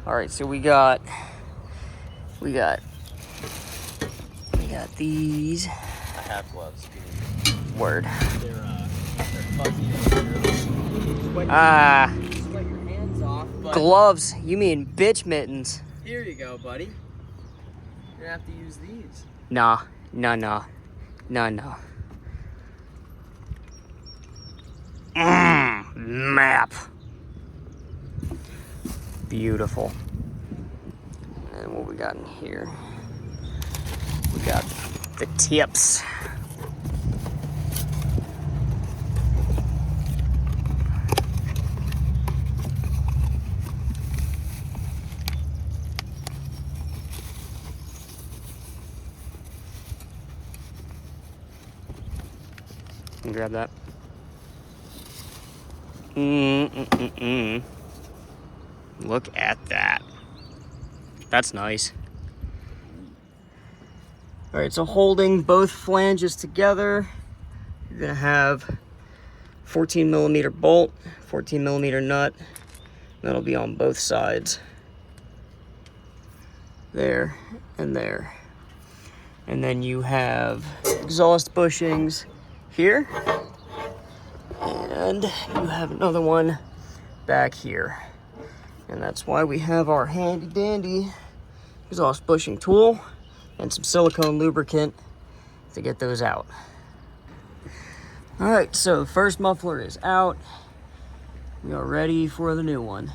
All right, so we got these. I have gloves. Word. They're fuzzy. Sweat your hands off. But Gloves? You mean bitch mittens? here you go, buddy. You're gonna have to use these. Nah. Map. Beautiful. And what we got in here? We got the tips. Can you grab that? Look at that. That's nice. All right, so holding both flanges together, you're gonna have 14 millimeter bolt, 14 millimeter nut. That'll be on both sides. There and there. And then you have exhaust bushings here. And you have another one back here. And that's why we have our handy dandy exhaust bushing tool and some silicone lubricant to get those out. All right, so first muffler is out. We are ready for the new one.